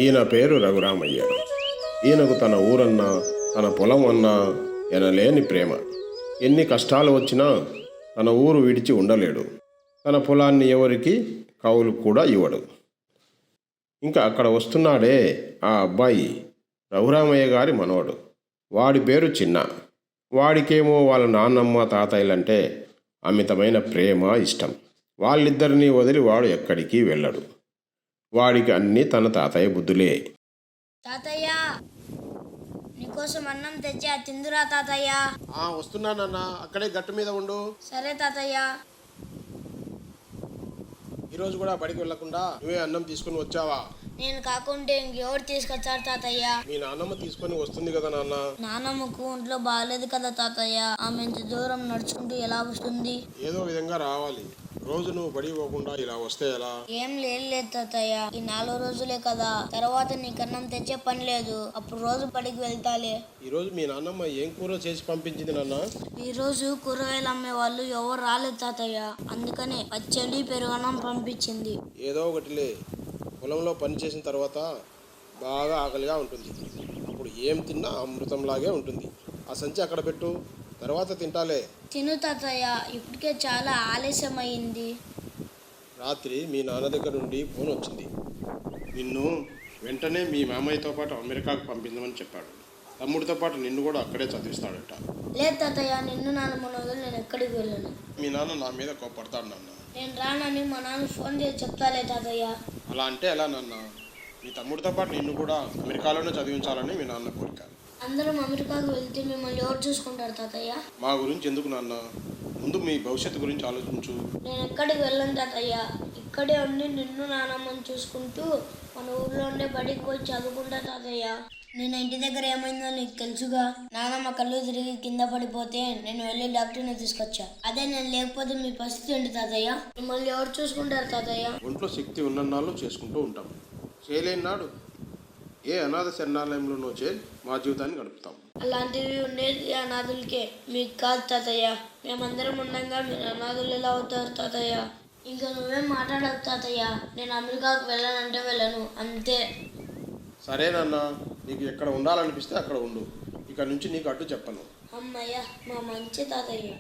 ఈయన పేరు రఘురామయ్య. ఈయనకు తన ఊరన్నా తన పొలం అన్నా ఎనలేని ప్రేమ. ఎన్ని కష్టాలు వచ్చినా తన ఊరు విడిచి ఉండలేడు. తన పొలాన్ని ఎవరికి కౌలు కూడా ఇవ్వడు. ఇంకా అక్కడ వస్తున్నాడే ఆ అబ్బాయి రఘురామయ్య గారి మనవడు. వాడి పేరు చిన్న. వాడికేమో వాళ్ళ నాన్నమ్మ తాతయ్యలంటే అమితమైన ప్రేమ, ఇష్టం. వాళ్ళిద్దరినీ వదిలి వాడు ఎక్కడికి వెళ్ళడు. వాడికి అన్నీ తన తాతయ్య బుద్ధులే. తాతయ్య, నీకోసం అన్నం తెచ్చా, తిందురా తాతయ్య. వస్తున్నానన్నా, అక్కడే గట్టు మీద ఉండు. సరే తాతయ్య. ఈరోజు కూడా బడికి వెళ్ళకుండా నువ్వే అన్నం తీసుకుని వచ్చావా? నేను కాకుంటే ఇంకెవరు తీసుకొచ్చారు తాతయ్య? మీ నాన్నమ్మ తీసుకొని వస్తుంది కదా నాన్న. నాన్నమ్మకు ఒంట్లో బాగాలేదు కదా తాతయ్య. ఆమె ఇంత దూరం నడుచుకుంటూ ఎలా వస్తుంది? ఏదో విధంగా రావాలి. రోజు నువ్వు బడి పోకుండా ఇలా వస్తే ఎలా? ఏం లేదు తాతయ్య, ఈ 4 రోజులే కదా, తర్వాత నీకు అన్నం తెచ్చే పని లేదు. అప్పుడు రోజు బడికి వెళ్తాలే. ఈ రోజు మీ నాన్నమ్మ ఏం కూర చేసి పంపించింది నాన్న? ఈ రోజు కూరగాయలు అమ్మే వాళ్ళు ఎవరు రాలేదు తాతయ్య. అందుకనే పచ్చడి, పెరుగన్నం పంపించింది. ఏదో ఒకటిలే. పొలంలో పని చేసిన తర్వాత బాగా ఆకలిగా ఉంటుంది. అప్పుడు ఏం తిన్నా అమృతంలాగే ఉంటుంది. ఆ సంచి అక్కడ పెట్టు, తర్వాత తింటాలే. తిను తాతయ్య, ఇప్పటికే చాలా ఆలస్యం అయింది. రాత్రి మీ నాన్న దగ్గర నుండి ఫోన్ వచ్చింది. నిన్ను వెంటనే మీ మామయ్యతో పాటు అమెరికాకు పంపించమని చెప్పాడు. తమ్ముడితో పాటు నిన్ను కూడా అక్కడే చదివిస్తాడట. లేదు తాతయ్య, నిన్ను నాన్నమ్మ వదిలి నేను ఎక్కడికి వెళ్ళను. మీ నాన్న నా మీద కోపడతాడు నాన్న. నేను రానని మా నాన్న ఫోన్ చేసి చెప్తాలే తాతయ్య. అలా అంటే ఎలా నాన్న? మీ తమ్ముడితో పాటు నిన్ను కూడా అమెరికాలోనే చదివించాలని మీ నాన్న కోరిక. అందరం అమెరికాకు వెళ్తే మిమ్మల్ని ఎవరు చూసుకుంటారు తాతయ్య? మా గురించి ఎందుకు నాన్న? ముందు మీ భవిష్యత్తు గురించి ఆలోచించు. నేను ఎక్కడికి వెళ్ళను తాతయ్య. ఇక్కడే ఉండి నిన్ను నాన్నమ్మని చూసుకుంటూ మన ఊర్లో ఉండే బడికి పోయి చదువుకుంటా తాతయ్య. నేను ఇంటి దగ్గర ఏమైందో నీకు తెలుసుగా. నాన్నమ్మ కళ్ళు తిరిగి కింద పడిపోతే నేను వెళ్ళి డాక్టర్ని తీసుకొచ్చా. అదే నేను లేకపోతే మీ పరిస్థితి ఏంటి తాతయ్య? మిమ్మల్ని ఎవరు చూసుకుంటారు తాతయ్య? ఒంట్లో శక్తి ఉన్నన్నాళ్ళు చేసుకుంటూ ఉంటాం. చేయలేని నాడు ఏ అనాథ శరణాలయంలోనో చేరి మా జీవితాన్ని గడుపుతాం. అలాంటివి ఉండేది అనాథులకే, మీకు కాదు తాతయ్య. మేమందరం ఉండగా మీరు అనాథులు ఎలా అవుతారు తాతయ్య? ఇంకా నువ్వేం మాట్లాడకు తాతయ్య. నేను అమెరికాకు వెళ్ళానంటే వెళ్ళను, అంతే. సరే నాన్న, నీకు ఎక్కడ ఉండాలనిపిస్తే అక్కడ ఉండు. ఇక నుంచి నీకు అడ్డు చెప్పను. అమ్మయ్య, మా మంచి తాతయ్య.